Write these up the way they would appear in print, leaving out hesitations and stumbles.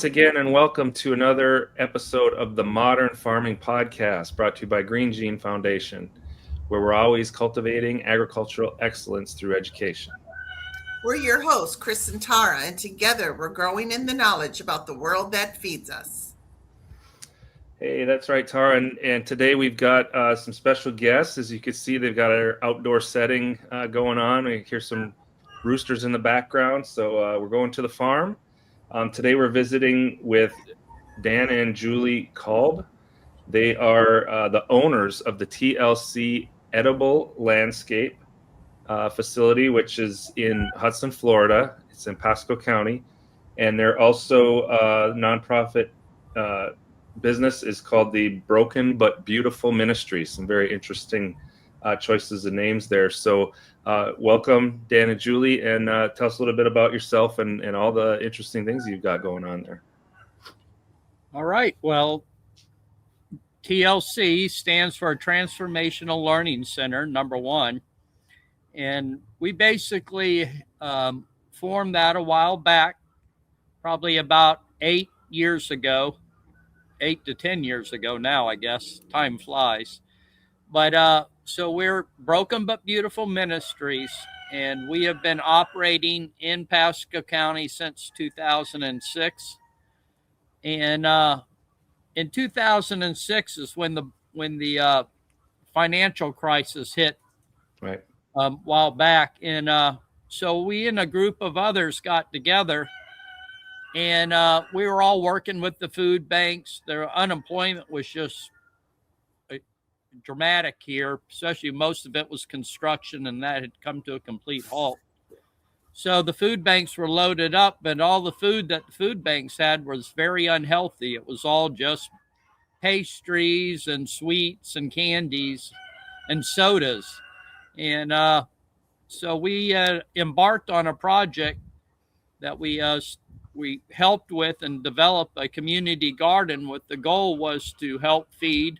again, and welcome to another episode of the Modern Farming Podcast, brought to you by Green Gene Foundation, where we're always cultivating agricultural excellence through education. We're your hosts, Kris and Tara, and together we're growing in the knowledge about the world that feeds us. Hey, that's right, Tara. And today we've got some special guests. As you can see, they've got our outdoor setting going on. We hear some roosters in the background. So we're going to the farm. Today we're visiting with Dan and Julie Klob. They are the owners of the TLC Edible Landscape facility, which is in Hudson, Florida. It's in Pasco County. And they're also a nonprofit business is called the Broken But Beautiful Ministries. Some very interesting choices of names there. So welcome, Dan and Julie, and tell us a little bit about yourself and all the interesting things you've got going on there. All right. Well, TLC stands for Transformational Learning Center, number one. And we basically formed that a while back, probably about 8 years ago. 8 to 10 years ago now, I guess. Time flies. But so we're Broken But Beautiful Ministries, and we have been operating in Pasco County since 2006. And in 2006 is when the financial crisis hit, right, a while back. And so we and a group of others got together. And we were all working with the food banks. Their unemployment was just dramatic here, especially most of it was construction, and that had come to a complete halt. So the food banks were loaded up, but all the food that the food banks had was very unhealthy. It was all just pastries and sweets and candies and sodas. And so we embarked on a project that we helped with and developed a community garden with the goal was to help feed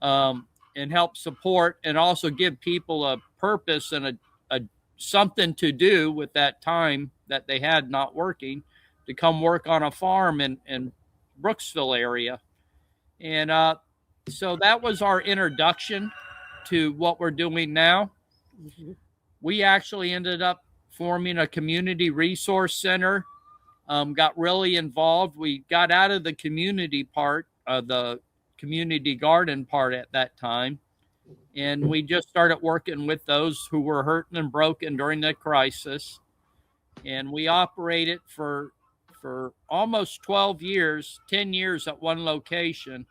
and help support and also give people a purpose and a something to do with that time that they had not working, to come work on a farm in Brooksville area. And so that was our introduction to what we're doing now. Mm-hmm. We actually ended up forming a community resource center. Got really involved. We got out of the community part, the community garden part at that time. And we just started working with those who were hurting and broken during the crisis. And we operated for almost 12 years, 10 years at one location,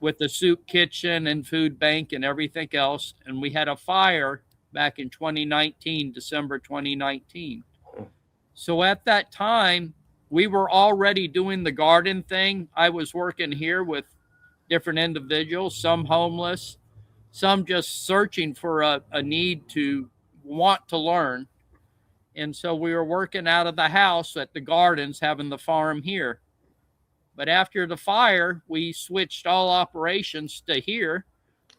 with the soup kitchen and food bank and everything else. And we had a fire back in 2019, December 2019. So at that time, we were already doing the garden thing. I was working here with different individuals, some homeless, some just searching for a need to want to learn. And so we were working out of the house at the gardens, having the farm here. But after the fire, we switched all operations to here.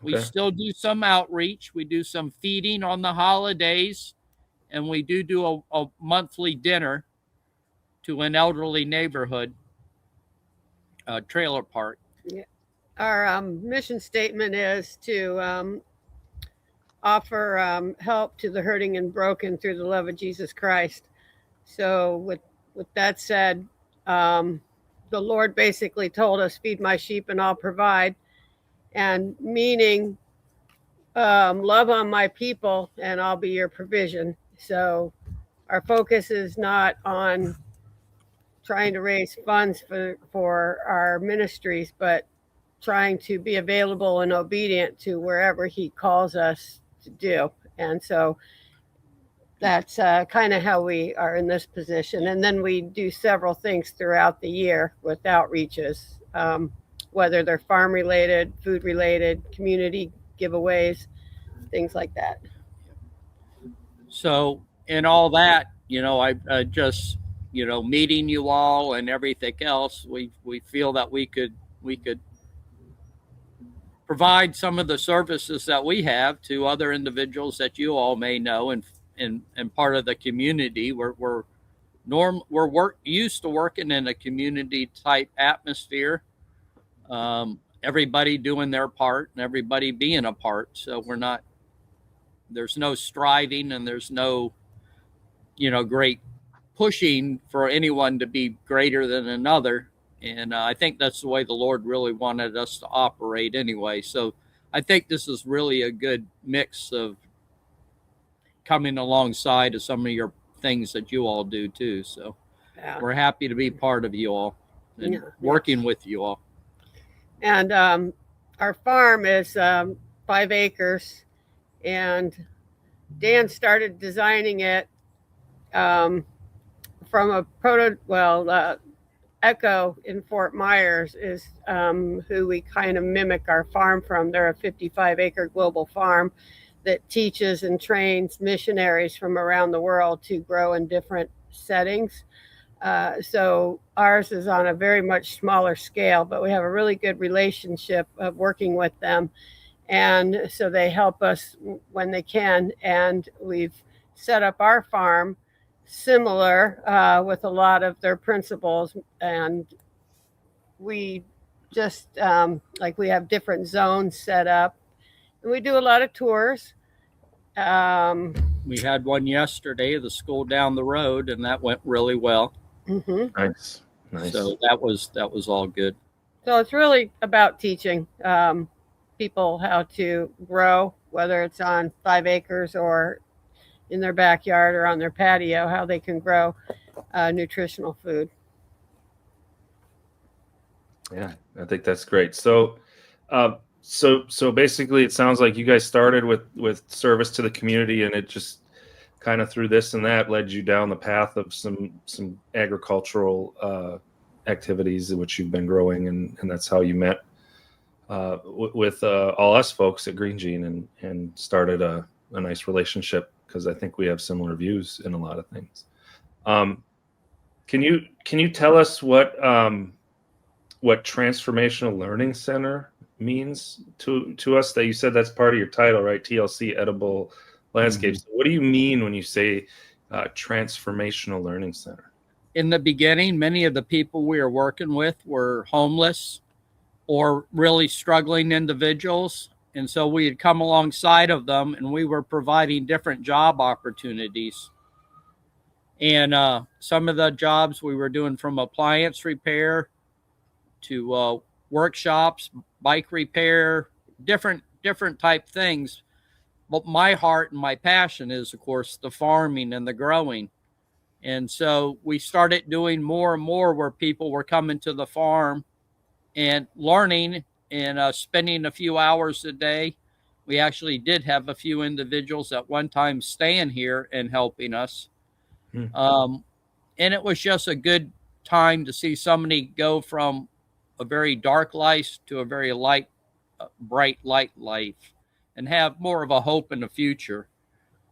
We still do some outreach. We do some feeding on the holidays. And we do a monthly dinner to an elderly neighborhood trailer park. Yeah. Our mission statement is to offer help to the hurting and broken through the love of Jesus Christ. So with that said, the Lord basically told us, feed my sheep and I'll provide. And meaning love on my people and I'll be your provision. So our focus is not on trying to raise funds for our ministries, but trying to be available and obedient to wherever he calls us to do. And so that's kind of how we are in this position. And then we do several things throughout the year with outreaches, whether they're farm related, food related, community giveaways, things like that. So in all that, I just, meeting you all and everything else, we feel that we could provide some of the services that we have to other individuals that you all may know and part of the community. We're we're used to working in a community type atmosphere. Everybody doing their part and everybody being a part. So there's no striving and there's no, great pushing for anyone to be greater than another. And I think that's the way the Lord really wanted us to operate anyway. So I think this is really a good mix of coming alongside of some of your things that you all do too. So we're happy to be part of you all and working with you all. And our farm is 5 acres, and Dan started designing it from a Echo in Fort Myers is who we kind of mimic our farm from. They're a 55-acre global farm that teaches and trains missionaries from around the world to grow in different settings. So ours is on a very much smaller scale, but we have a really good relationship of working with them. And so they help us when they can. And we've set up our farm similar with a lot of their principles. And we just we have different zones set up. And we do a lot of tours. We had one yesterday, the school down the road, and that went really well. Mm-hmm. Nice. So that was all good. So it's really about teaching people how to grow, whether it's on 5 acres or in their backyard or on their patio, how they can grow nutritional food. Yeah, I think that's great. So basically, it sounds like you guys started with service to the community, and it just kind of through this and that led you down the path of some agricultural activities which you've been growing, and that's how you met with all us folks at Green Gene and started a nice relationship, because I think we have similar views in a lot of things. Can you tell us what Transformational Learning Center means to us? That you said that's part of your title, right? TLC, Edible Landscapes. Mm-hmm. What do you mean when you say Transformational Learning Center? In the beginning, many of the people we were working with were homeless or really struggling individuals. And so we had come alongside of them, and we were providing different job opportunities. And some of the jobs we were doing from appliance repair to workshops, bike repair, different type things. But my heart and my passion is, of course, the farming and the growing. And so we started doing more and more where people were coming to the farm and learning and spending a few hours a day. We actually did have a few individuals at one time staying here and helping us. And it was just a good time to see somebody go from a very dark life to a very bright light life, and have more of a hope in the future.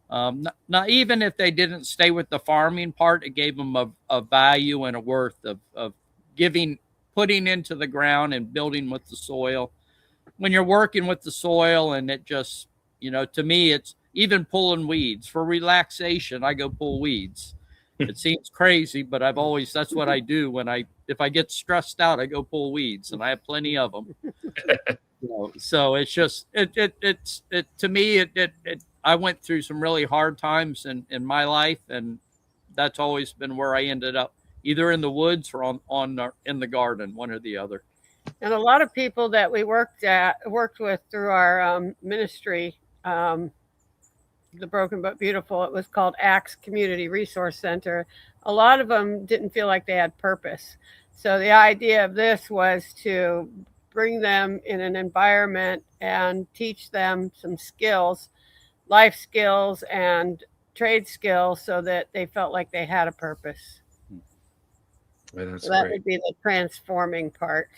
Not even if they didn't stay with the farming part, it gave them a value and a worth of giving, putting into the ground and building with the soil. When you're working with the soil, and it just, to me, it's even pulling weeds for relaxation. I go pull weeds. It seems crazy, but that's what I do if I get stressed out, I go pull weeds, and I have plenty of them. So it's just, it's to me, I went through some really hard times in my life, and that's always been where I ended up, either in the woods or in the garden, one or the other. And a lot of people that we worked with through our ministry, the Broken But Beautiful, it was called Acts Community Resource Center. A lot of them didn't feel like they had purpose. So the idea of this was to bring them in an environment and teach them some skills, life skills and trade skills, so that they felt like they had a purpose. Yeah, so that would be the transforming part.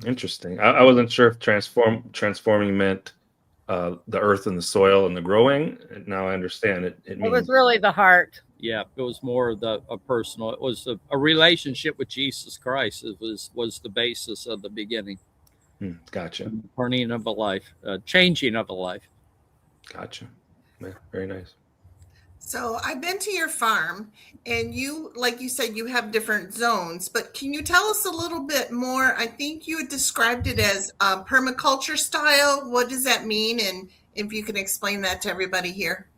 Interesting. I wasn't sure if transforming meant the earth and the soil and the growing. Now I understand it. It was really the heart. Yeah, it was more of a personal. It was a relationship with Jesus Christ. It was the basis of the beginning. Gotcha. Turning of a life, changing of a life. Gotcha. Yeah, very nice. So I've been to your farm, and you, like you said, you have different zones, but can you tell us a little bit more? I think you had described it as permaculture style. What does that mean? And if you can explain that to everybody here.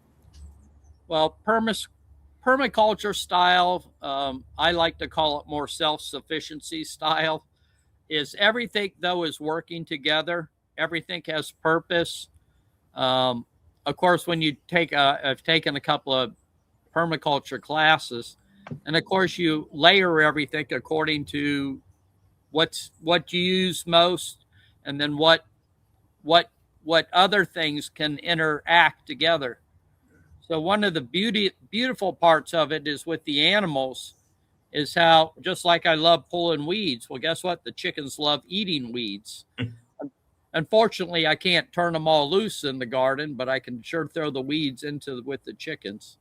Well, permaculture style, I like to call it more self-sufficiency style, is everything though is working together. Everything has purpose. Of course, when you I've taken a couple of permaculture classes, and of course you layer everything according to what you use most, and then what other things can interact together. So one of the beautiful parts of it is with the animals is how, just like I love pulling weeds, well, guess what? The chickens love eating weeds. Unfortunately, I can't turn them all loose in the garden, but I can sure throw the weeds with the chickens.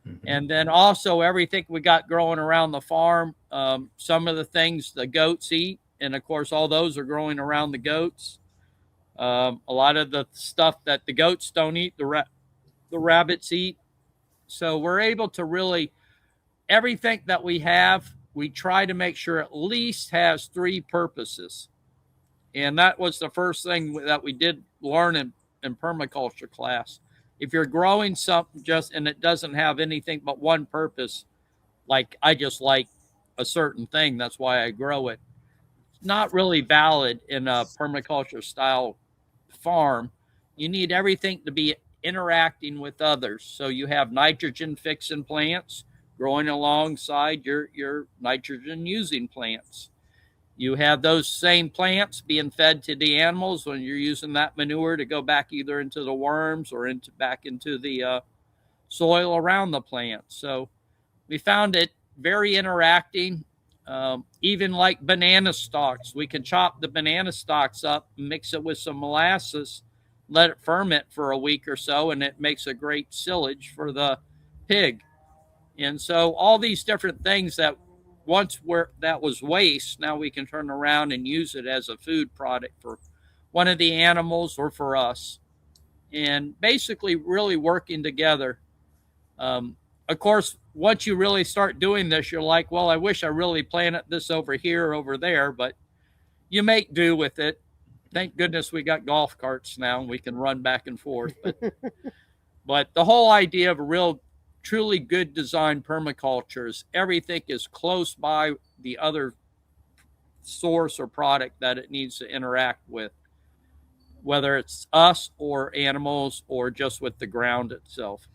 Mm-hmm. And then also everything we got growing around the farm, some of the things the goats eat, and of course all those are growing around the goats. A lot of the stuff that the goats don't eat, the rabbits eat. So we're able to really, everything that we have, we try to make sure at least has 3 purposes. And that was the first thing that we did learn in permaculture class. If you're growing something and it doesn't have anything but one purpose, like I just like a certain thing, that's why I grow it, it's not really valid in a permaculture style farm. You need everything to be interacting with others. So you have nitrogen fixing plants growing alongside your nitrogen using plants. You have those same plants being fed to the animals when you're using that manure to go back either into the worms or back into the soil around the plant. So we found it very interacting. Even like banana stalks, we can chop the banana stalks up, mix it with some molasses, let it ferment for a week or so, and it makes a great silage for the pig. And so all these different things that that was waste, now we can turn around and use it as a food product for one of the animals or for us. And basically really working together. Of course, once you really start doing this, you're like, well, I wish I really planted this over here or over there, but you make do with it. Thank goodness we got golf carts now and we can run back and forth. But the whole idea of a real truly good design permaculture is everything is close by the other source or product that it needs to interact with, whether it's us or animals or just with the ground itself.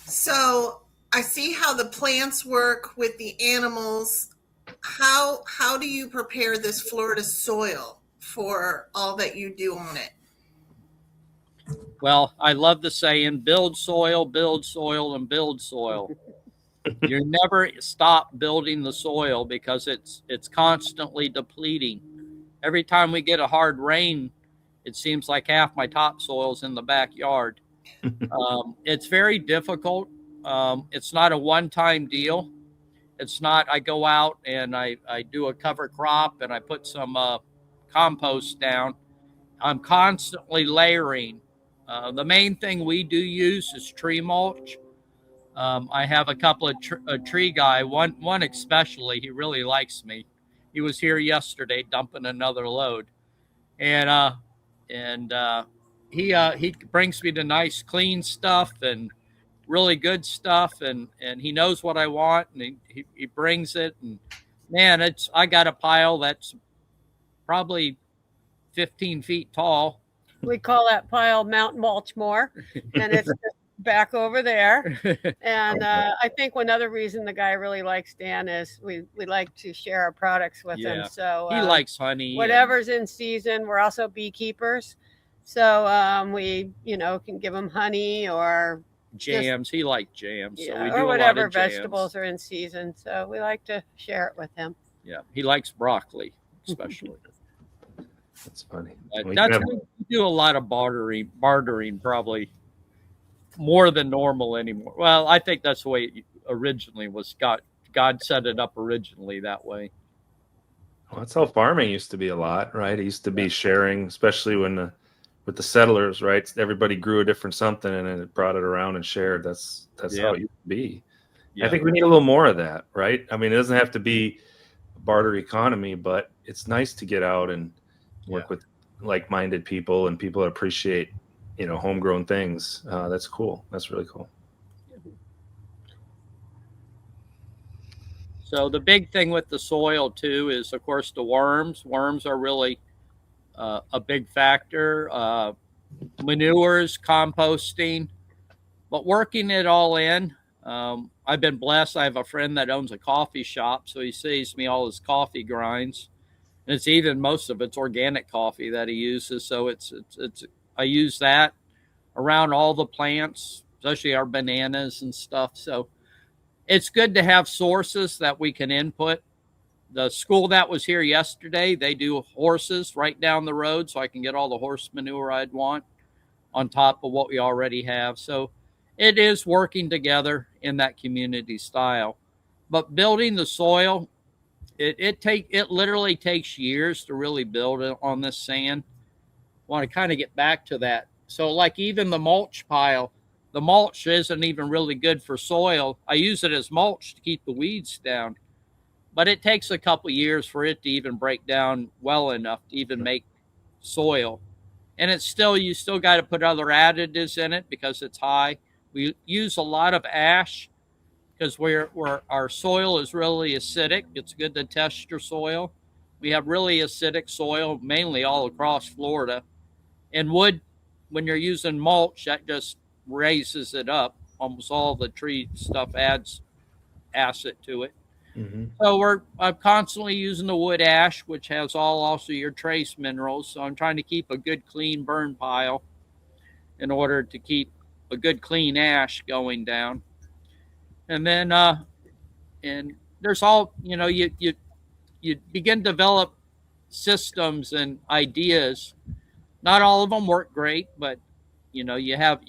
So I see how the plants work with the animals. How do you prepare this Florida soil for all that you do on it? Well, I love the saying, build soil, and build soil. You never stop building the soil because it's constantly depleting. Every time we get a hard rain, it seems like half my topsoil's in the backyard. It's very difficult. It's not a one-time deal. It's not, I go out and I do a cover crop and I put some compost down. I'm constantly layering. The main thing we do use is tree mulch. I have a couple of a tree guy, one especially, he really likes me. He was here yesterday dumping another load. And he brings me the nice clean stuff and really good stuff, and he knows what I want, and he brings it, and man, I got a pile that's probably 15 feet tall. We call that pile Mount Mulchmore, and it's back over there. And I think one other reason the guy really likes Dan is we like to share our products with him. So he likes honey. Whatever's in season. We're also beekeepers, so we can give him honey or jams. He likes jams. Yeah, so we do or whatever a lot of vegetables are in season. So we like to share it with him. Yeah, he likes broccoli, especially. That's funny. We do a lot of bartering, probably more than normal anymore. Well, I think that's the way it originally was. God set it up originally that way. Well, that's how farming used to be a lot, right? It used to be sharing, especially when the with the settlers, right? Everybody grew a different something and then it brought it around and shared. That's how it used to be. Yeah. I think we need a little more of that, right? I mean, it doesn't have to be a barter economy, but it's nice to get out and work with like-minded people and people that appreciate, homegrown things. That's cool. That's really cool. So the big thing with the soil too is, of course, the worms. Worms are really a big factor. Manures, composting, but working it all in. I've been blessed. I have a friend that owns a coffee shop, so he saves me all his coffee grinds. And it's even most of it's organic coffee that he uses. So it's I use that around all the plants, especially our bananas and stuff. So it's good to have sources that we can input. The school that was here yesterday, they do horses right down the road, so I can get all the horse manure I'd want on top of what we already have. So it is working together in that community style. But building the soil, it literally takes years to really build it on this sand. I want to kind of get back to that. So like even the mulch pile, the mulch isn't even really good for soil. I use it as mulch to keep the weeds down, but it takes a couple years for it to even break down well enough to even make soil. And you still got to put other additives in it because it's high. We use a lot of ash because our soil is really acidic. It's good to test your soil. We have really acidic soil, mainly all across Florida. And wood, when you're using mulch, that just raises it up. Almost all the tree stuff adds acid to it. Mm-hmm. So I'm constantly using the wood ash, which has also your trace minerals. So I'm trying to keep a good clean burn pile in order to keep a good clean ash going down. And then and there's all you begin to develop systems and ideas. Not all of them work great, but you have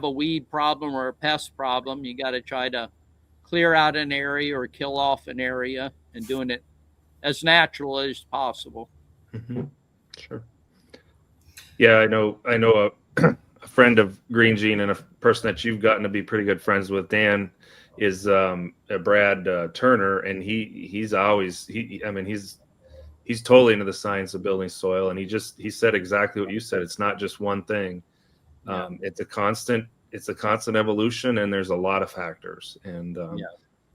a weed problem or a pest problem. You got to try to clear out an area or kill off an area and doing it as natural as possible. Mm-hmm. Sure. Yeah, I know a friend of Green Gene and a person that you've gotten to be pretty good friends with, Dan, is Brad Turner, and he's totally into the science of building soil, and he said exactly what you said. It's not just one thing. It's a constant evolution, and there's a lot of factors. And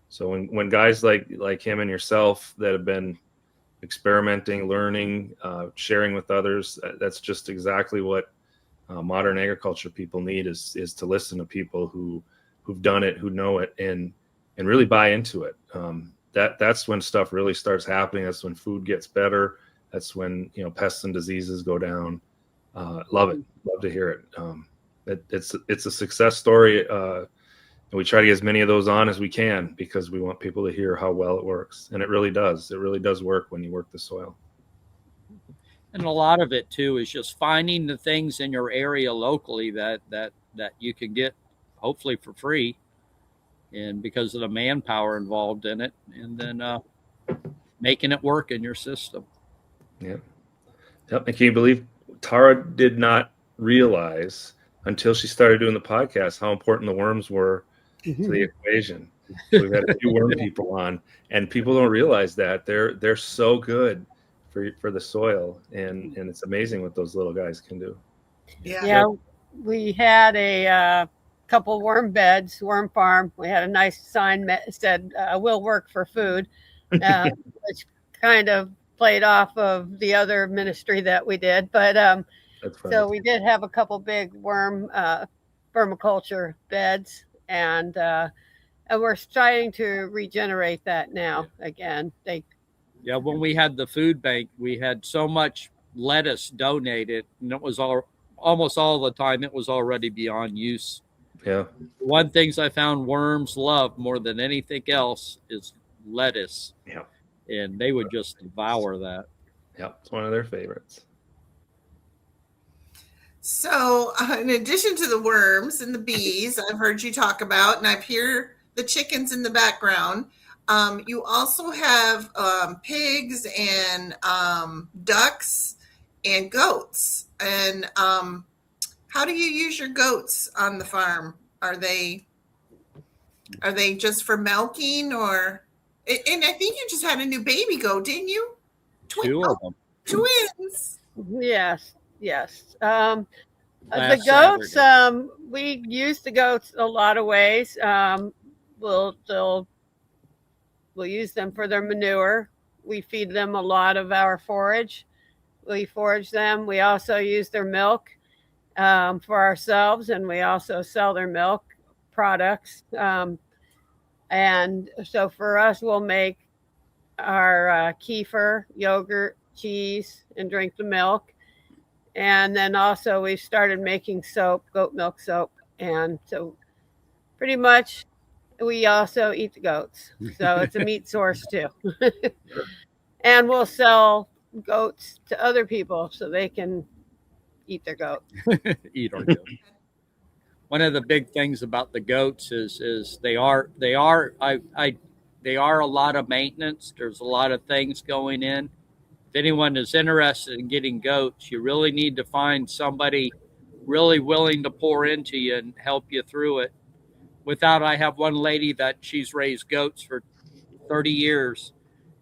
so when guys like him and yourself that have been experimenting, learning, sharing with others, that's just exactly what modern agriculture people need is to listen to people who've done it, who know it, and really buy into it. That's when stuff really starts happening. That's when food gets better. That's when pests and diseases go down. Love it. Love to hear it. It's a success story, and we try to get as many of those on as we can because we want people to hear how well it works, and it really does. It really does work when you work the soil. And a lot of it too is just finding the things in your area locally that you can get hopefully for free, and because of the manpower involved in it, and then making it work in your system. Yeah. Yep. And can you believe Tara did not realize until she started doing the podcast how important the worms were to the equation. We've had a few worm people on, and people don't realize that they're so good for the soil, and it's amazing what those little guys can do. Yeah, we had a couple worm beds, worm farm. We had a nice sign that said "Will work for food," which kind of played off of the other ministry that we did. But so we did have a couple big worm permaculture beds, and we're trying to regenerate that now again. When we had the food bank, we had so much lettuce donated, and it was almost all the time it was already beyond use. Yeah. One things I found worms love more than anything else is lettuce. Yeah. And they would just devour that. Yeah, it's one of their favorites. So, in addition to the worms and the bees, I've heard you talk about, and I've heard the chickens in the background. You also have pigs and ducks and goats. And how do you use your goats on the farm? Are they just for milking, or? And I think you just had a new baby goat, didn't you? Two of them. Twins. Yes. The Last goats, Saturday. we use the goats a lot of ways. We'll use them for their manure. We feed them a lot of our forage. We forage them. We also use their milk for ourselves, and we also sell their milk products. And so for us, we'll make our kefir, yogurt, cheese, and drink the milk. And then also we started making soap, goat milk soap. And so pretty much we also eat the goats. So it's a meat source too. And we'll sell goats to other people so they can eat their goat. Eat our goat. One of the big things about the goats is they are a lot of maintenance. There's a lot of things going in. If anyone is interested in getting goats, you really need to find somebody really willing to pour into you and help you through it. I have one lady that she's raised goats for 30 years,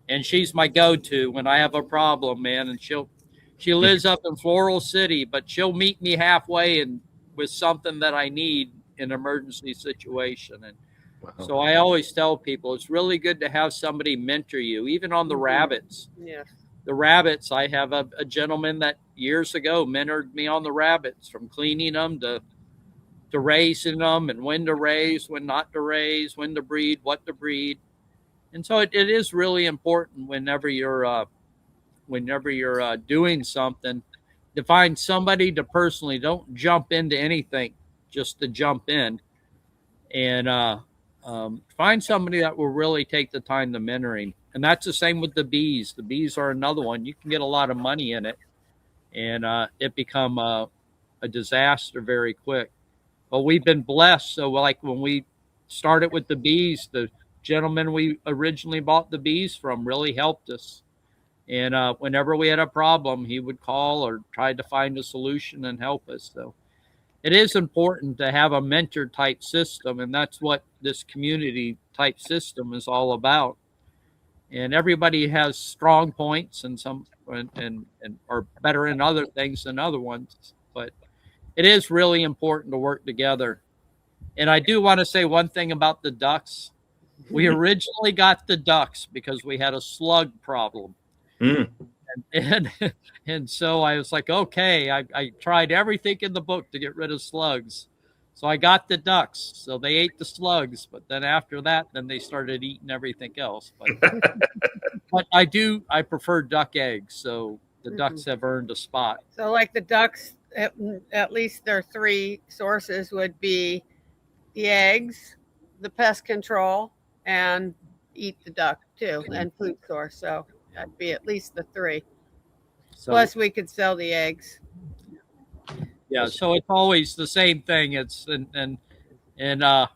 and she's my go-to when I have a problem, man. And she lives up in Floral City, but she'll meet me halfway and with something that I need in an emergency situation. And so I always tell people it's really good to have somebody mentor you, even on the rabbits. Yes. The rabbits, I have a gentleman that years ago mentored me on the rabbits, from cleaning them to raising them, and when to raise, when not to raise, when to breed, what to breed. And so it is really important whenever you're doing something, to find somebody to personally, don't jump into anything just to jump in, and find somebody that will really take the time to mentoring. And that's the same with the bees. The bees are another one. You can get a lot of money in it, and it become a disaster very quick. But we've been blessed. So like when we started with the bees, the gentleman we originally bought the bees from really helped us. And whenever we had a problem, he would call or try to find a solution and help us. So it is important to have a mentor type system, and that's what this community type system is all about. And everybody has strong points, and some and are better in other things than other ones. But it is really important to work together. And I do want to say one thing about the ducks. We originally got the ducks because we had a slug problem. And so I was like, okay, I tried everything in the book to get rid of slugs. So I got the ducks. So they ate the slugs, but then after that, then they started eating everything else. But I prefer duck eggs. So the ducks have earned a spot. So like the ducks, at least their three sources would be the eggs, the pest control, and eat the duck too, and food source. So that'd be at least the three. So, Plus we could sell the eggs. Yeah, so it's always the same thing. It's and I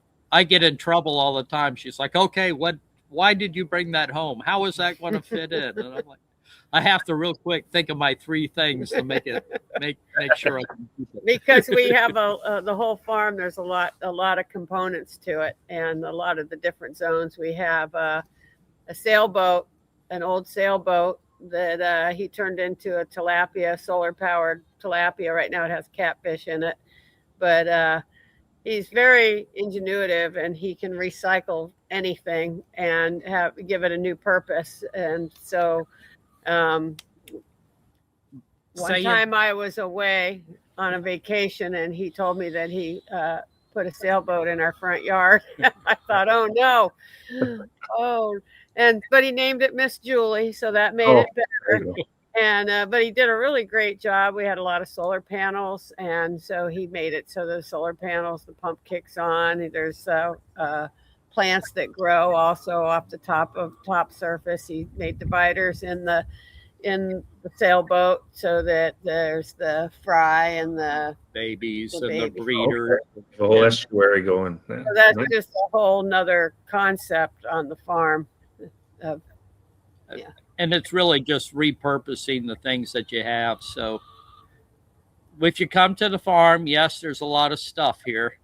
get in trouble all the time. She's like, "Okay, why did you bring that home? How is that going to fit in?" And I'm like, I have to real quick think of my three things to make sure I can keep it. Because we have the whole farm. There's a lot of components to it, and a lot of the different zones. We have a sailboat, an old sailboat that he turned into a tilapia, solar powered tilapia. Right now it has catfish in it, but he's very ingenuitive, and he can recycle anything and give it a new purpose. And so one time I was away on a vacation, and he told me that he put a sailboat in our front yard. I thought, oh no. But he named it Miss Julie, so that made it better. And but he did a really great job. We had a lot of solar panels, and so he made it so the solar panels, the pump kicks on. There's plants that grow also off the top surface. He made dividers in the sailboat so that there's the fry and the babies the and the breeder. The whole estuary going. So that's just a whole nother concept on the farm. And it's really just repurposing the things that you have. So if you come to the farm, yes, there's a lot of stuff here,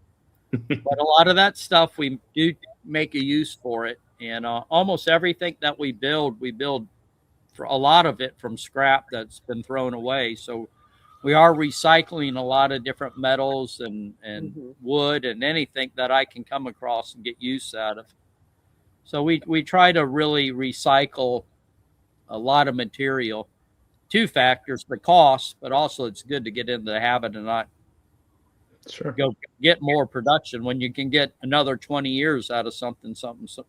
but a lot of that stuff we do make a use for it. And almost everything that we build for a lot of it from scrap that's been thrown away. So we are recycling a lot of different metals and wood and anything that I can come across and get use out of. So we try to really recycle a lot of material. Two factors, the cost, but also it's good to get into the habit and not go get more production when you can get another 20 years out of something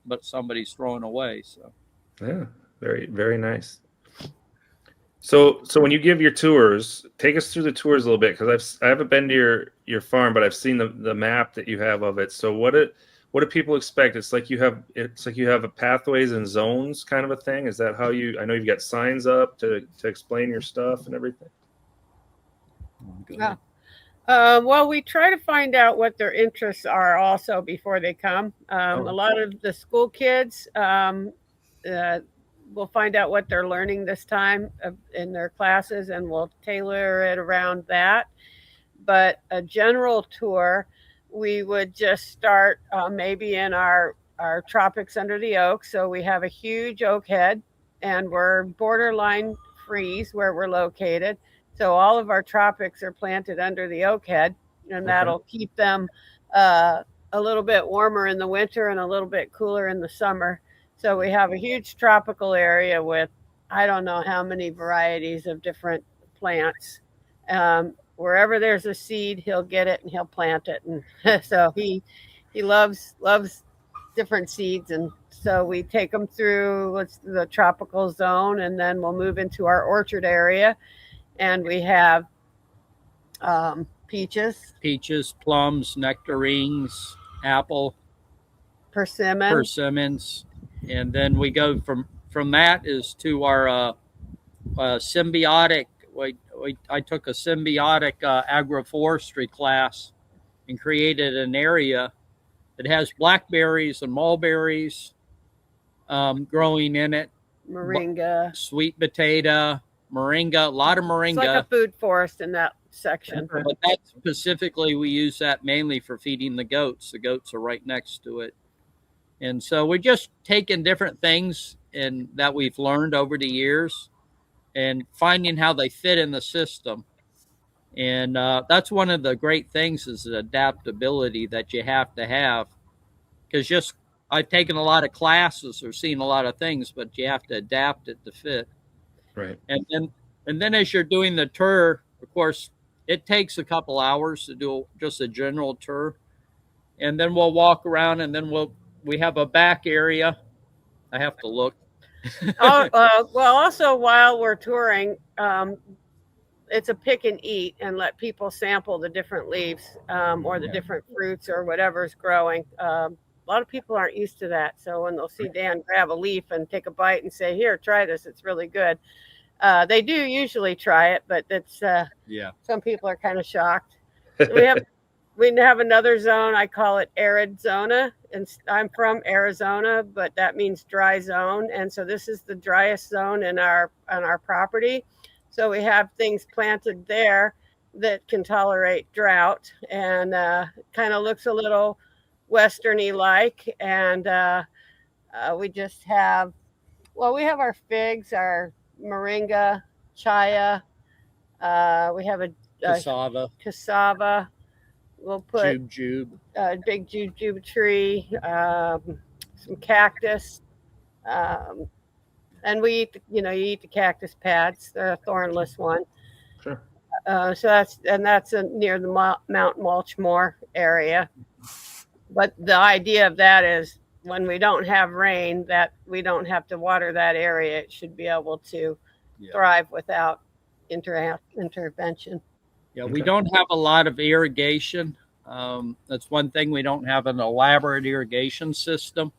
but somebody's throwing away. So yeah, very, very nice. So when you give your tours, take us through the tours a little bit, because I haven't been to your farm, but I've seen the map that you have of it. So what do people expect? It's like you have a pathways and zones kind of a thing. Is that how I know you've got signs up to explain your stuff and everything? Yeah. Well, we try to find out what their interests are also before they come. A lot of the school kids, we'll find out what they're learning this time in their classes, and we'll tailor it around that. But a general tour, we would just start maybe in our tropics under the oak. So we have a huge oak head, and we're borderline freeze where we're located. So all of our tropics are planted under the oak head, and that'll keep them a little bit warmer in the winter and a little bit cooler in the summer. So we have a huge tropical area with, I don't know how many varieties of different plants. Wherever there's a seed, he'll get it and he'll plant it. And so he loves different seeds. And so we take them through the tropical zone, and then we'll move into our orchard area. And we have peaches, plums, nectarines, apple, persimmons. And then we go from that is to our symbiotic. I took a symbiotic agroforestry class and created an area that has blackberries and mulberries growing in it. Moringa, sweet potato, moringa, a lot of moringa. It's like a food forest in that section. But that specifically, we use that mainly for feeding the goats. The goats are right next to it. And so we're just taking different things that we've learned over the years and finding how they fit in the system. And that's one of the great things is the adaptability that you have to have. Because I've taken a lot of classes or seen a lot of things, but you have to adapt it to fit. Right. And then as you're doing the tour, of course, it takes a couple hours to do just a general tour. And then we'll walk around, and then we have a back area. I have to look. Well, also while we're touring, it's a pick and eat and let people sample the different leaves or the different fruits or whatever's growing. A lot of people aren't used to that. So when they'll see Dan grab a leaf and take a bite and say, "Here, try this. It's really good." They do usually try it, but it's some people are kind of shocked. We have another zone. I call it arid zona, and I'm from Arizona, but that means dry zone. And so this is the driest zone on our property. So we have things planted there that can tolerate drought, and kind of looks a little westerny like. And we just have, we have our figs, our moringa, chaya. We have a cassava. We'll put a big jujube tree, some cactus, and we eat. You eat the cactus pads. They're a thornless one. Sure. So that's near the Mount Mulchmore area. But the idea of that is when we don't have rain, that we don't have to water that area. It should be able to thrive without intervention. Yeah, we don't have a lot of irrigation. That's one thing. We don't have an elaborate irrigation system.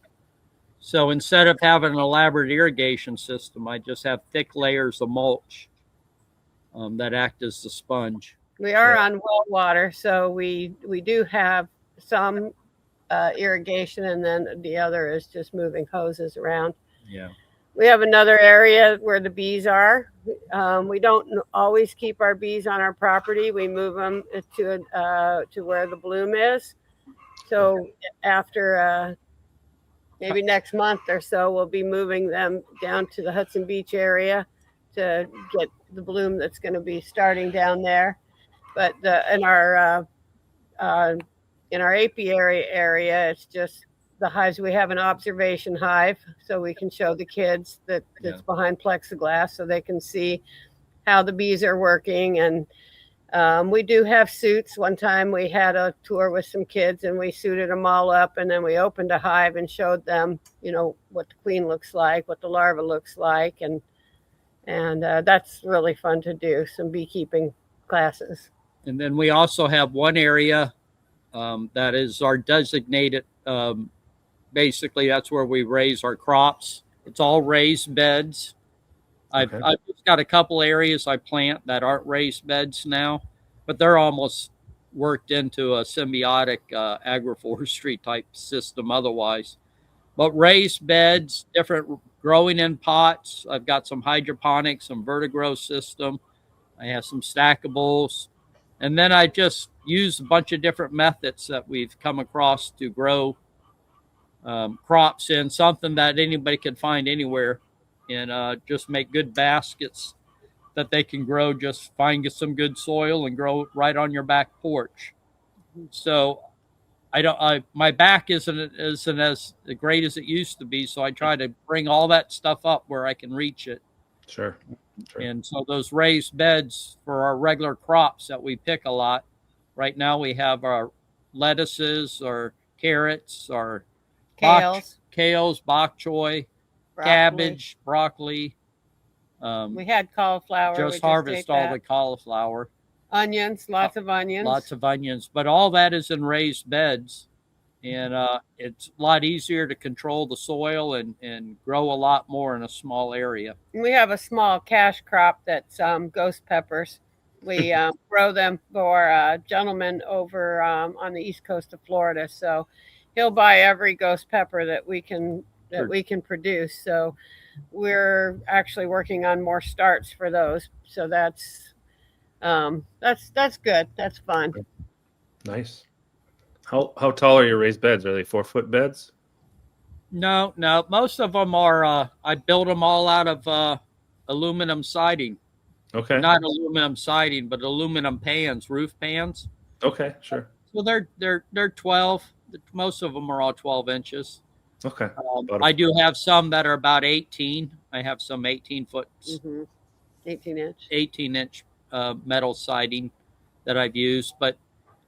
So instead of having an elaborate irrigation system, I just have thick layers of mulch that act as the sponge. We are on well water, so we do have some irrigation, and then the other is just moving hoses around. Yeah. We have another area where the bees are. We don't always keep our bees on our property. We move them to where the bloom is. So after maybe next month or so, we'll be moving them down to the Hudson Beach area to get the bloom that's going to be starting down there. But in our apiary area, it's just the hives. We have an observation hive, so we can show the kids that it's behind plexiglass, so they can see how the bees are working. And we do have suits. One time we had a tour with some kids, and we suited them all up, and then we opened a hive and showed them, what the queen looks like, what the larva looks like, and that's really fun to do. Some beekeeping classes. And then we also have one area that is our designated. Basically, that's where we raise our crops. It's all raised beds. I've just got a couple areas I plant that aren't raised beds now, but they're almost worked into a symbiotic agroforestry type system otherwise. But raised beds, different growing in pots. I've got some hydroponics, some vertigrow system. I have some stackables. And then I just use a bunch of different methods that we've come across to grow crops in, something that anybody could find anywhere, and just make good baskets that they can grow. Just find some good soil and grow right on your back porch. So my back isn't as great as it used to be, so I try to bring all that stuff up where I can reach it. Sure. And so those raised beds for our regular crops that we pick a lot. Right now we have our lettuces or carrots or kales, bok choy, cabbage, broccoli. We had cauliflower. Just harvest all the cauliflower. Onions, lots of onions. Lots of onions. But all that is in raised beds. And it's a lot easier to control the soil and grow a lot more in a small area. We have a small cash crop that's ghost peppers. We grow them for a gentleman over on the east coast of Florida. So he'll buy every ghost pepper that we can produce. So we're actually working on more starts for those. So that's good. That's fun. Nice. How tall are your raised beds? Are they 4-foot beds? No. Most of them are. I built them all out of aluminum siding. Okay. Not aluminum siding, but aluminum pans, roof pans. Okay, sure. So they're 12. Most of them are all 12 inches. Okay. I do have some that are about 18. I have some 18-foot, 18-inch metal siding that I've used. But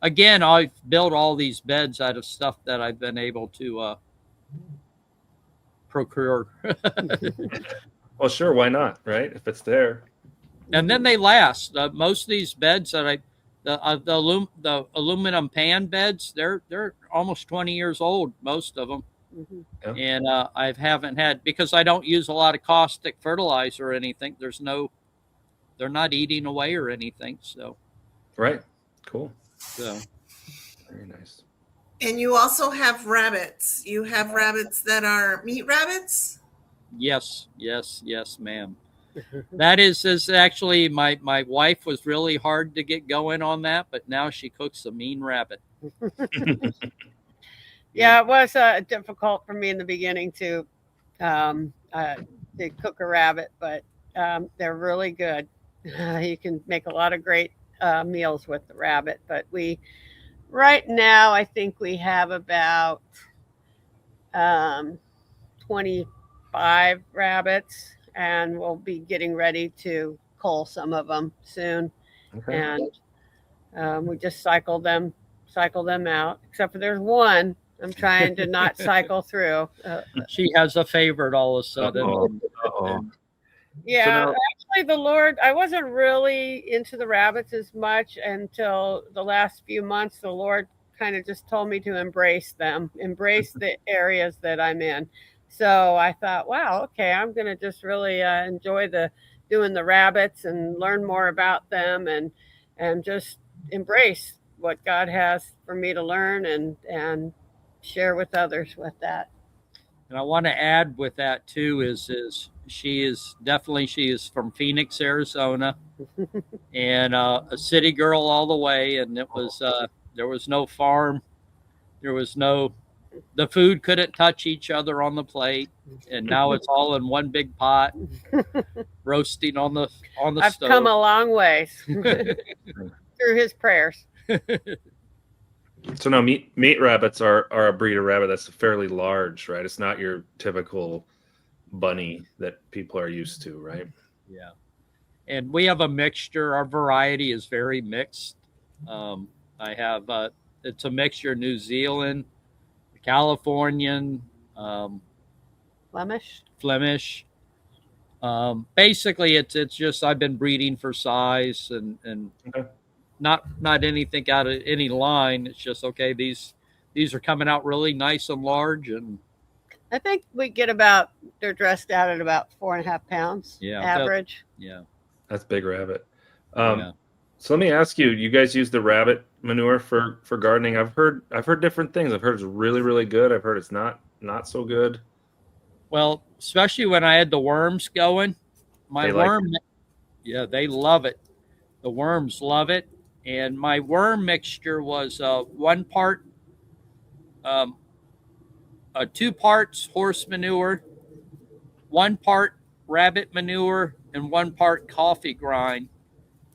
again, I've built all these beds out of stuff that I've been able to procure. Well, sure. Why not? Right? If it's there. And then they last. Most of these beds that the aluminum pan beds, they're almost 20 years old, most of them. Mm-hmm. Yeah. And I haven't had, because I don't use a lot of caustic fertilizer or anything. They're not eating away or anything. So. Right. Cool. So. Very nice. And you also have rabbits. You have rabbits that are meat rabbits? Yes, ma'am. That is actually my wife was really hard to get going on that, but now she cooks a mean rabbit. Yeah, it was difficult for me in the beginning to cook a rabbit, but they're really good. You can make a lot of great meals with the rabbit. But right now, I think we have about 25 rabbits. And we'll be getting ready to cull some of them soon. Okay. And we just cycle them out, except for there's one I'm trying to not cycle through. She has a favorite all of a sudden. Uh-oh. Yeah, so now, actually the Lord, I wasn't really into the rabbits as much until the last few months. The Lord kind of just told me to embrace the areas that I'm in. So I thought, wow, okay, I'm going to just really enjoy doing the rabbits and learn more about them and just embrace what God has for me to learn and share with others with that. And I want to add with that too is she is from Phoenix, Arizona, and a city girl all the way. And it was there was no farm, there was no the food couldn't touch each other on the plate, and now it's all in one big pot, roasting on the I've stove. come a long ways through his prayers. So now meat rabbits are a breed of rabbit that's fairly large, right? It's not your typical bunny that people are used to, right? Yeah. And we have a mixture. Our variety is very mixed. I have it's a mixture: New Zealand, Californian, Flemish. Basically, it's just I've been breeding for size and Okay. not anything out of any line. It's just okay. These are coming out really nice and large, and I think they're dressed out at about 4.5 pounds average. Yeah. That's big rabbit. Yeah. So let me ask you: you guys use the rabbit manure for gardening? I've heard different things. I've heard it's really, really good. I've heard it's not so good. Well, especially when I had the worms going, They like they love it. The worms love it, and my worm mixture was 1 part, 2 parts horse manure, 1 part rabbit manure, and 1 part coffee grind.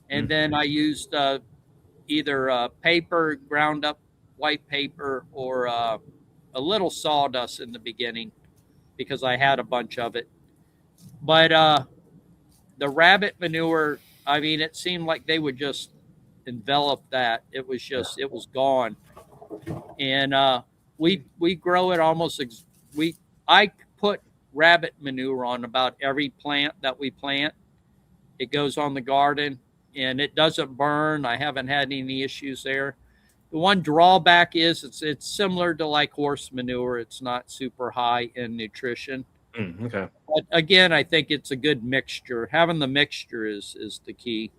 And then I used either paper, ground up white paper, or a little sawdust in the beginning because I had a bunch of it. But the rabbit manure, I mean, it seemed like they would just envelop that. It was just, it was gone. And we grow it almost, I put rabbit manure on about every plant that we plant. It goes on the garden and it doesn't burn. I haven't had any issues there. The one drawback is it's similar to like horse manure. It's not super high in nutrition. Okay. But again, I think it's a good mixture. Having the mixture is the key.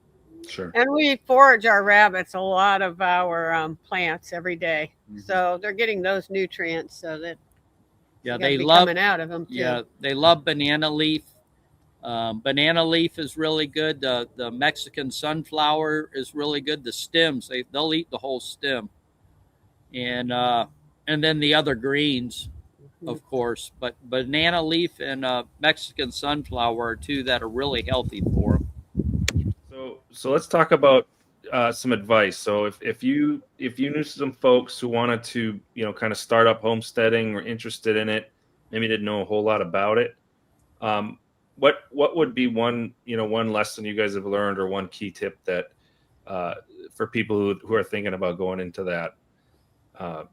Sure. And we forage our rabbits a lot of our plants every day. So they're getting those nutrients so that they love coming out of them too. Yeah, they love banana leaf. Banana leaf is really good. The Mexican sunflower is really good. The stems, they'll eat the whole stem, and then the other greens, of course. But banana leaf and Mexican sunflower are 2 that are really healthy for them. So let's talk about some advice. So if you knew some folks who wanted to kind of start up homesteading or interested in it, maybe didn't know a whole lot about it. What would be one lesson you guys have learned or one key tip that for people who are thinking about going into that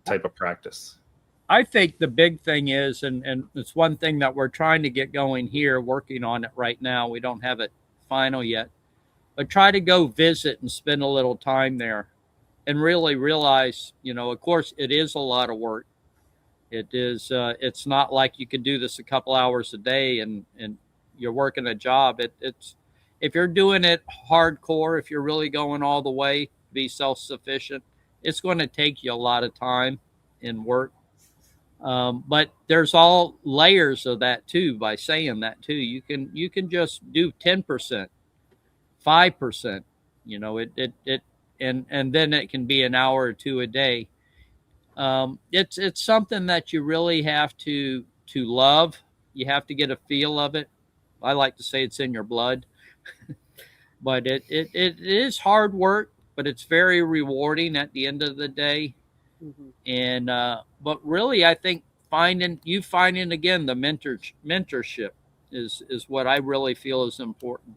type of practice? I think the big thing is, and it's one thing that we're trying to get going here, working on it right now. We don't have it final yet, but try to go visit and spend a little time there and really realize, of course, it is a lot of work. It is, it's not like you can do this a couple hours a day and you're working a job. It's if you're doing it hardcore, if you're really going all the way to be self-sufficient, it's going to take you a lot of time and work. But there's all layers of that too. By saying that too, you can just do 10%, 5%. And then it can be an hour or 2 a day. It's something that you really have to love. You have to get a feel of it. I like to say it's in your blood, but it is hard work, but it's very rewarding at the end of the day. And but really, I think finding again the mentorship is what I really feel is important.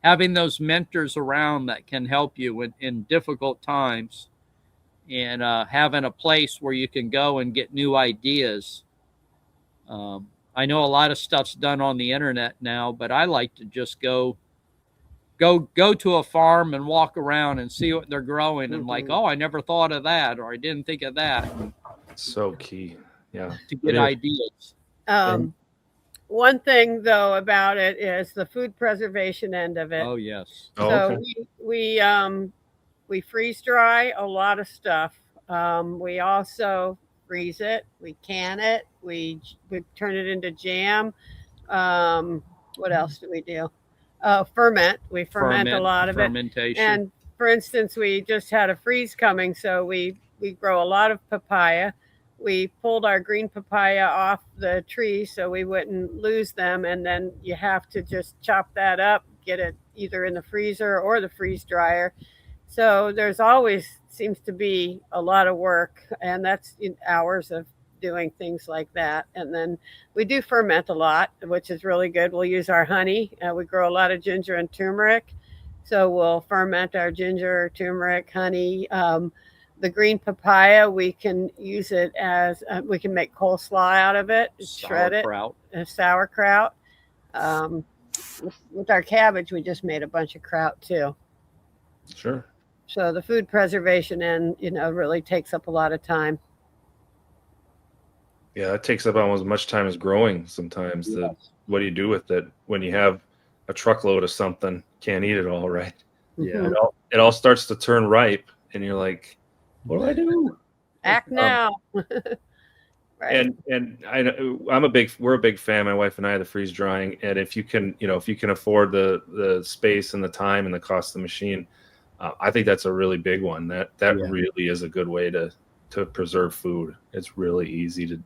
Having those mentors around that can help you in difficult times, and having a place where you can go and get new ideas. I know a lot of stuff's done on the internet now, but I like to just go to a farm and walk around and see what they're growing and like, oh, I never thought of that, or I didn't think of that. So key. Yeah. To get ideas. One thing though about it is the food preservation end of it. Oh yes. So we freeze dry a lot of stuff. We also freeze it, we can it, we turn it into jam. What else do we do? Ferment. We ferment a lot of it. Fermentation. And for instance, we just had a freeze coming, so we grow a lot of papaya. We pulled our green papaya off the tree so we wouldn't lose them, and then you have to just chop that up, get it either in the freezer or the freeze dryer. So there's always seems to be a lot of work, and that's hours of doing things like that. And then we do ferment a lot, which is really good. We'll use our honey. We grow a lot of ginger and turmeric, so we'll ferment our ginger, turmeric, honey. The green papaya, we can use it as we can make coleslaw out of it, shred it, sauerkraut. With our cabbage, we just made a bunch of kraut too. Sure. So the food preservation end, really takes up a lot of time. Yeah, it takes up almost as much time as growing sometimes. Yes. What do you do with it when you have a truckload of something? Can't eat it all, right? Yeah. It all starts to turn ripe, and you're like, what do I do? Act now. Right. And we're a big fan, my wife and I, of the freeze drying. And if you can afford the space and the time and the cost of the machine, I think that's a really big one. That really is a good way to preserve food. It's really easy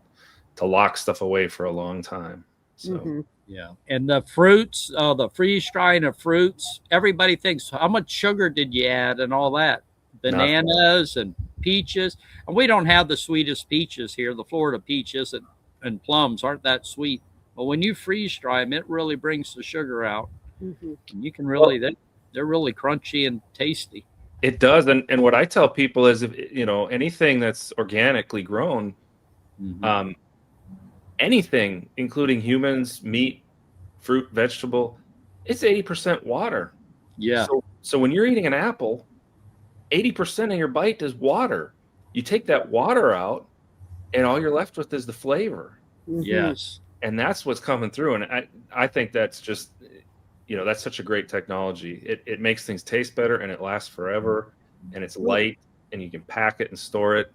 to lock stuff away for a long time. So yeah. And the fruits, the freeze drying of fruits, everybody thinks, how much sugar did you add and all that? Bananas and peaches. And we don't have the sweetest peaches here. The Florida peaches and plums aren't that sweet. But when you freeze dry them, it really brings the sugar out. And you can really, they're really crunchy and tasty. It does. And what I tell people is, if anything that's organically grown, anything, including humans, meat, fruit, vegetable, it's 80% water. Yeah. So when you're eating an apple, 80% of your bite is water. You take that water out, and all you're left with is the flavor. Yes. And that's what's coming through. And I think that's just, that's such a great technology. It makes things taste better, and it lasts forever, and it's light, and you can pack it and store it.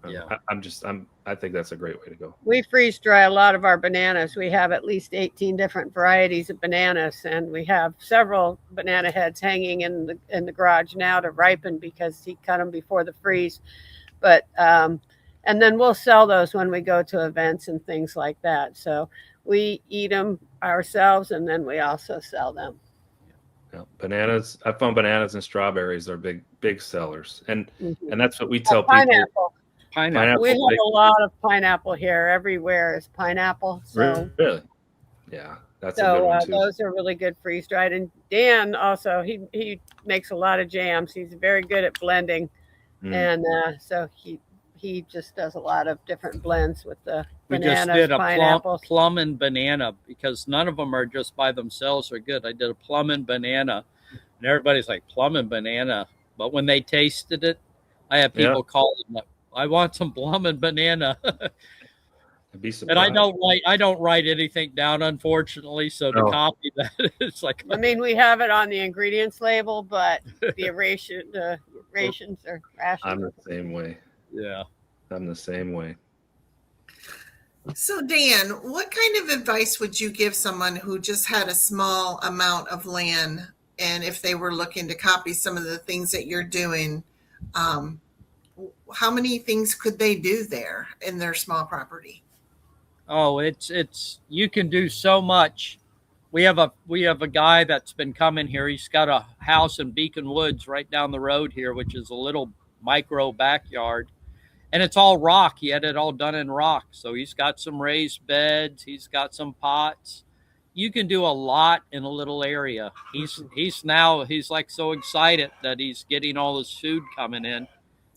I think that's a great way to go. We freeze dry a lot of our bananas. We have at least 18 different varieties of bananas, and we have several banana heads hanging in the garage now to ripen because he cut them before the freeze. But and then we'll sell those when we go to events and things like that. So we eat them ourselves, and then we also sell them. Yeah, bananas. I found bananas and strawberries are big sellers, and that's what we tell people. Pineapple. We have a lot of pineapple here. Everywhere is pineapple. So really, yeah, that's a good one too. Those are really good freeze dried. And Dan also he makes a lot of jams. He's very good at blending, and so he just does a lot of different blends with the bananas, just did a pineapples, plum and banana, because none of them are just by themselves are good. I did a plum and banana, and everybody's like, plum and banana, but when they tasted it, I have people call them, I want some plum and banana. I'd be surprised. And I don't write anything down, unfortunately. So to copy that, it's like, I mean, we have it on the ingredients label, but the rations are rations. I'm the same way. Yeah, I'm the same way. So Dan, what kind of advice would you give someone who just had a small amount of land, and if they were looking to copy some of the things that you're doing, how many things could they do there in their small property? Oh, it's you can do so much. We have a guy that's been coming here. He's got a house in Beacon Woods right down the road here, which is a little micro backyard, and it's all rock. He had it all done in rock. So he's got some raised beds. He's got some pots. You can do a lot in a little area. He's like so excited that he's getting all this food coming in.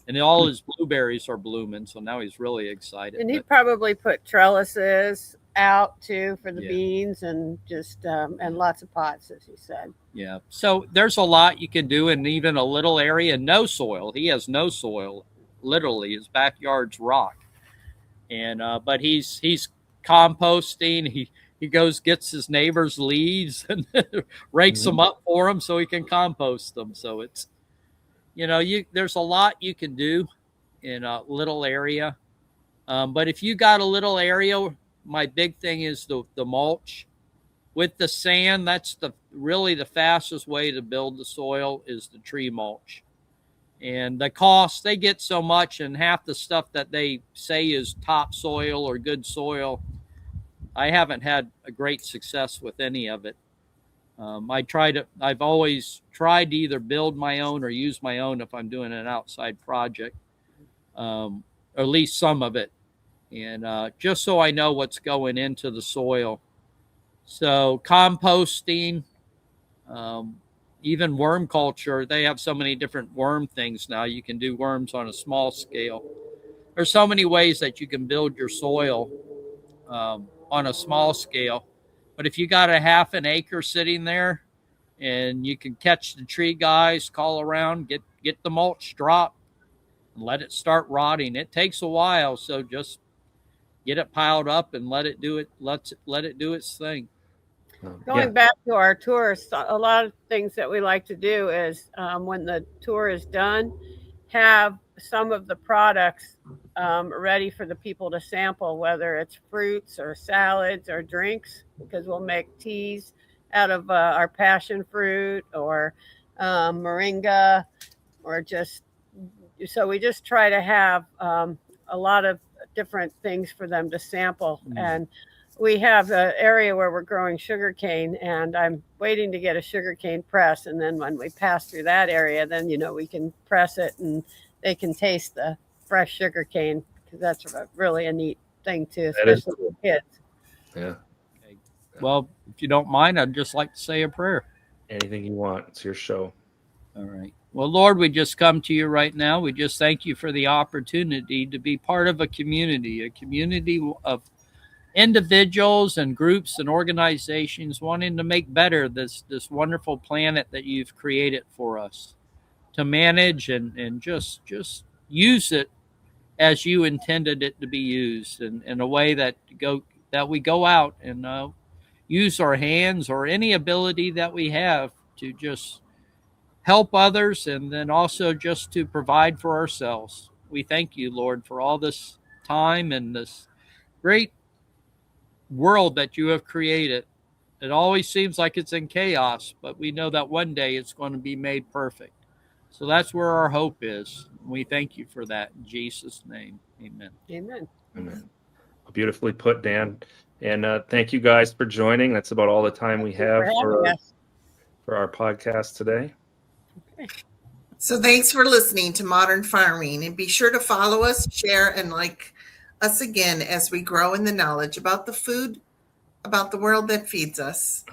And all his blueberries are blooming, so now he's really excited. And he probably put trellises out too for the beans, and just and lots of pots, as he said. Yeah. So there's a lot you can do in even a little area. No soil. He has no soil. Literally, his backyard's rock. And but he's composting. He goes gets his neighbor's leaves and rakes them up for him so he can compost them. So it's, there's a lot you can do in a little area. But if you got a little area, my big thing is the mulch. with the sand, that's really the fastest way to build the soil is the tree mulch. And the cost, they get so much, and half the stuff that they say is top soil or good soil, I haven't had a great success with any of it. I've always tried to either build my own or use my own if I'm doing an outside project, or at least some of it. And just so I know what's going into the soil. So composting, even worm culture, they have so many different worm things now. You can do worms on a small scale. There's so many ways that you can build your soil on a small scale. But if you got a half an acre sitting there and you can catch the tree guys, call around, get the mulch dropped, and let it start rotting. It takes a while, so just get it piled up and let it do its thing. Going back to our tours, a lot of things that we like to do is when the tour is done, have some of the products ready for the people to sample, whether it's fruits or salads or drinks, because we'll make teas out of our passion fruit or moringa, or just, so we just try to have a lot of different things for them to sample. And we have an area where we're growing sugarcane, and I'm waiting to get a sugarcane press. And then when we pass through that area, then, we can press it and they can taste the fresh sugarcane, because that's really a neat thing too, especially for kids. Yeah. Okay. Well, if you don't mind, I'd just like to say a prayer. Anything you want. It's your show. All right. Well, Lord, we just come to you right now. We just thank you for the opportunity to be part of a community of individuals and groups and organizations wanting to make better this wonderful planet that you've created for us to manage and just use it as you intended it to be used, in a way that we go out and use our hands or any ability that we have to just help others, and then also just to provide for ourselves. We thank you, Lord, for all this time and this great world that you have created. It always seems like it's in chaos, but we know that one day it's going to be made perfect. So that's where our hope is. We thank you for that. In Jesus' name, amen. Amen. Amen. Beautifully put, Dan. And thank you guys for joining. That's about all the time we have for our podcast today. Okay. So thanks for listening to Modern Farming, and be sure to follow us, share, and like us again as we grow in the knowledge about the food, about the world that feeds us.